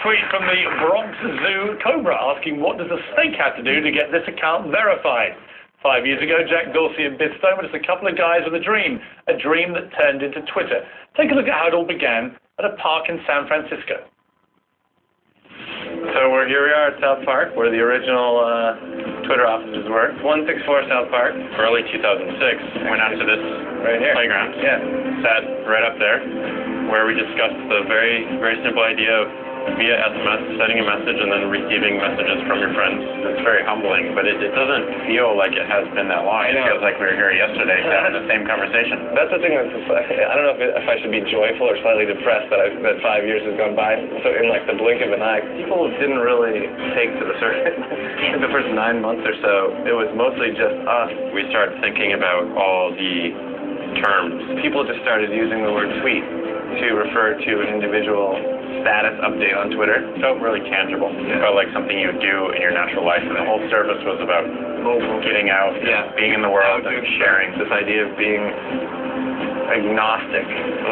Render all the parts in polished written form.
tweet from the Bronx Zoo Cobra asking, what does a snake have to do to get this account verified? 5 years ago, Jack Dorsey and Biff Stone were just a couple of guys with a dream that turned into Twitter. Take a look at how it all began at a park in San Francisco. So here we are at South Park, where the original Twitter offices were. 164 South Park. Early 2006, went out to this right here playground. Yeah. Sat right up there, where we discussed the very, very simple idea of via SMS, sending a message and then receiving messages from your friends. It's very humbling, but it doesn't feel like it has been that long. It feels like we were here yesterday having the same conversation. That's the thing that's, I don't know if I should be joyful or slightly depressed that 5 years has gone by so in like the blink of an eye. People didn't really take to the surface. In the first 9 months or so, it was mostly just us. We started thinking about all the terms. People just started using the word tweet to refer to an individual status update on Twitter. It felt really tangible. It felt like something you would do in your natural life, and the whole service was about getting out, being in the world, and sharing. This idea of being agnostic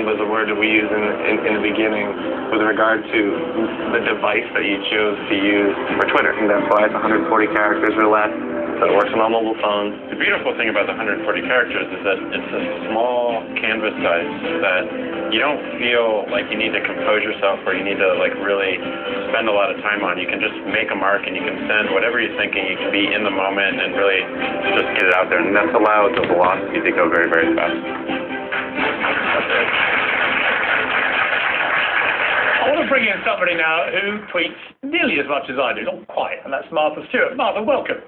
was a word that we used in the beginning with regard to the device that you chose to use for Twitter. And that's why it's 140 characters or less. So it works on all mobile phones. The beautiful thing about the 140 characters is that it's a small canvas size that you don't feel like you need to compose yourself or you need to like really spend a lot of time on. You can just make a mark and you can send whatever you're thinking. You can be in the moment and really just get it out there. And that's allowed the velocity to go very, very fast. I want to bring in somebody now who tweets nearly as much as I do, not quite, and that's Martha Stewart. Martha, welcome.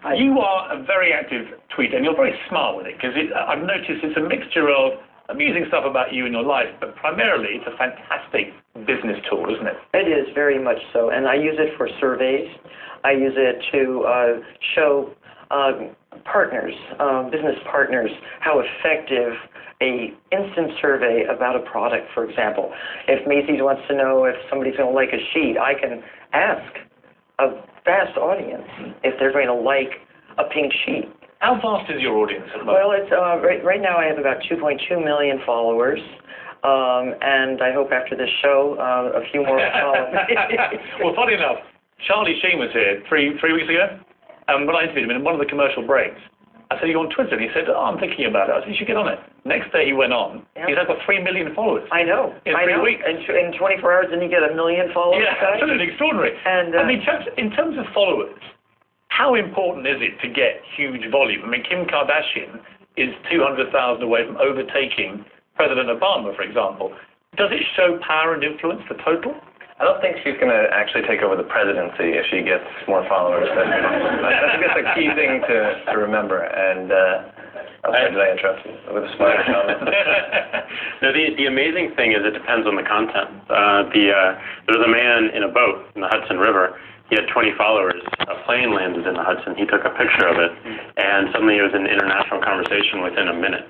Hi. You are a very active tweeter, and you're very smart with it, because I've noticed it's a mixture of amusing stuff about you and your life, but primarily it's a fantastic business tool, isn't it? It is, very much so, and I use it for surveys. I use it to show partners, business partners, how effective a instant survey about a product, for example. If Macy's wants to know if somebody's going to like a sheet, I can ask a vast audience if they're going to like a pink sheet. How vast is your audience at the moment? Well, it's right now I have about 2.2 million followers, and I hope after this show a few more will follow. Well, funny enough, Charlie Sheen was here three weeks ago, and when I interviewed him in one of the commercial breaks, I said, "You're on Twitter?" And he said, "Oh, I'm thinking about it." I said, "You should get on it." Next day he went on. Yeah. He's got 3 million followers. I know. In 3 weeks. In 24 hours, didn't you get 1 million followers? Yeah, absolutely extraordinary. And I mean, in terms of followers, how important is it to get huge volume? I mean, Kim Kardashian is 200,000 away from overtaking President Obama, for example. Does it show power and influence, the total? I don't think she's going to actually take over the presidency if she gets more followers. That's a key thing to remember. And did I interrupt you with a smart comment? No, the amazing thing is it depends on the content. There was a man in a boat in the Hudson River. He had 20 followers. A plane landed in the Hudson. He took a picture of it, and suddenly it was an international conversation within a minute.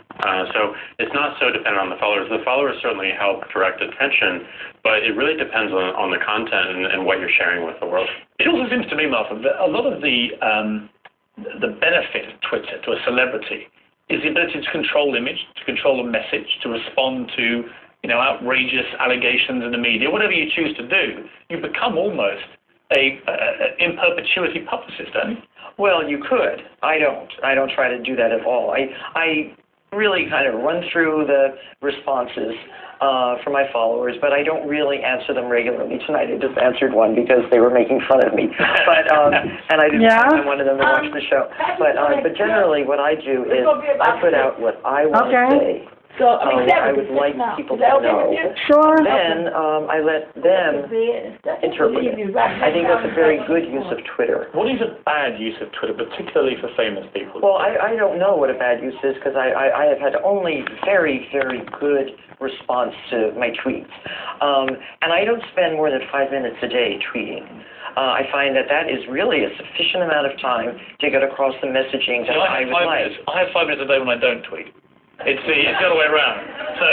So it's not so dependent on the followers. The followers certainly help direct attention, but it really depends on the content and what you're sharing with the world. It also seems to me, Martha, that a lot of the benefit of Twitter to a celebrity is the ability to control image, to control a message, to respond to outrageous allegations in the media. Whatever you choose to do, you become almost a in perpetuity publicist, don't you? Well, you could. I don't try to do that at all. I really kind of run through the responses for my followers, but I don't really answer them regularly. Tonight I just answered one because they were making fun of me. But and I didn't want them to watch the show. But generally what I do is I put out what I want to say. So, what I would like people to know. Sure. Then I let them interpret it. I think that's a very good use of Twitter. What is a bad use of Twitter, particularly for famous people? Well, I don't know what a bad use is because I have had only very, very good response to my tweets. And I don't spend more than 5 minutes a day tweeting. I find that is really a sufficient amount of time to get across the messaging that I would like. I have 5 minutes a day when I don't tweet. It's the other way around. So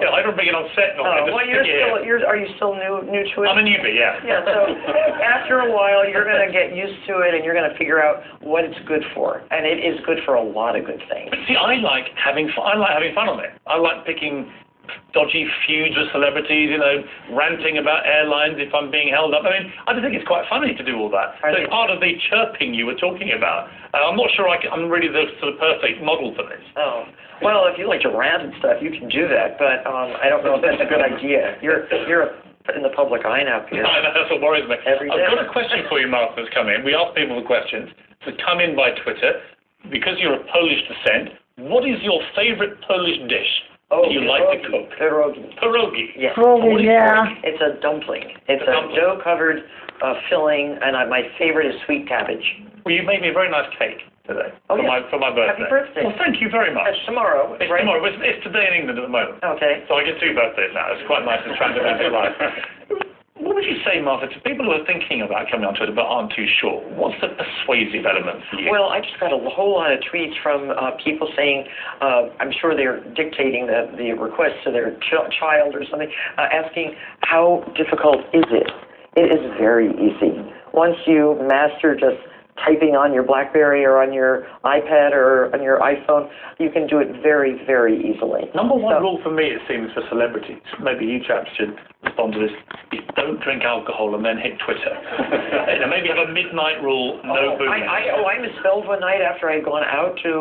I don't bring it on set. Are you still new to it? I'm a newbie, yeah. Yeah. So after a while, you're going to get used to it, and you're going to figure out what it's good for, and it is good for a lot of good things. See, I like having fun on it. I like picking dodgy feuds with celebrities, ranting about airlines if I'm being held up. I mean, I just think it's quite funny to do all that. So it's part of the chirping you were talking about. I'm not sure I'm really the sort of perfect model for this. Oh. Well, if you like to rant and stuff, you can do that, but I don't know if that's a good idea. You're in the public eye now, Peter. I know, that's what worries me. Every day. I've got a question for you, Mark, that's come in. We ask people the questions to come in by Twitter. Because you're of Polish descent, what is your favourite Polish dish that you like to cook? Pierogi. Pierogi. Yes. Pierogi, yeah. It's a dumpling. It's a dumpling. dough-covered filling, and my favorite is sweet cabbage. Well, you made me a very nice cake today for my birthday. Happy birthday. Well, thank you very much. It's tomorrow, It's right? tomorrow. It's today in England at the moment. Okay. So I get 2 birthdays now. It's quite nice to transcend life. What would you say, Martha, to people who are thinking about coming on Twitter but aren't too sure? What's the persuasive element for you? Well, I just got a whole lot of tweets from people saying, I'm sure they're dictating the request to their child or something, asking how difficult is it? It is very easy. Once you master just typing on your BlackBerry or on your iPad or on your iPhone, you can do it very, very easily. Number one rule for me, it seems, for celebrities, maybe you chaps should respond to this, is don't drink alcohol and then hit Twitter. Maybe have a midnight rule, no boozing. I misspelled one night after I'd gone out to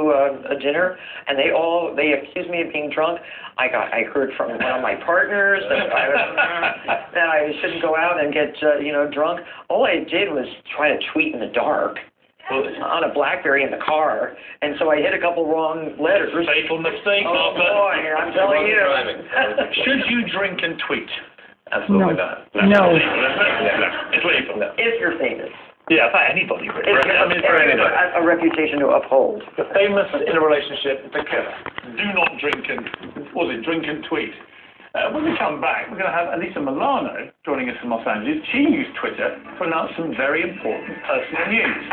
a dinner, and they accused me of being drunk. I heard from one of my partners that I shouldn't go out and get drunk. All I did was try to tweet in the dark on a BlackBerry in the car, and so I hit a couple wrong letters. Fatal mistake, Oh Martha. boy, I'm telling you. Should you drink and tweet? No. Absolutely not. No. It's legal. If you're famous. Yeah, for anybody, really. If I mean, for you anybody. have a reputation to uphold. The famous in a relationship, the killer. Do not drink and tweet. When we come back, we're going to have Alyssa Milano joining us from Los Angeles. She used Twitter to announce some very important personal news.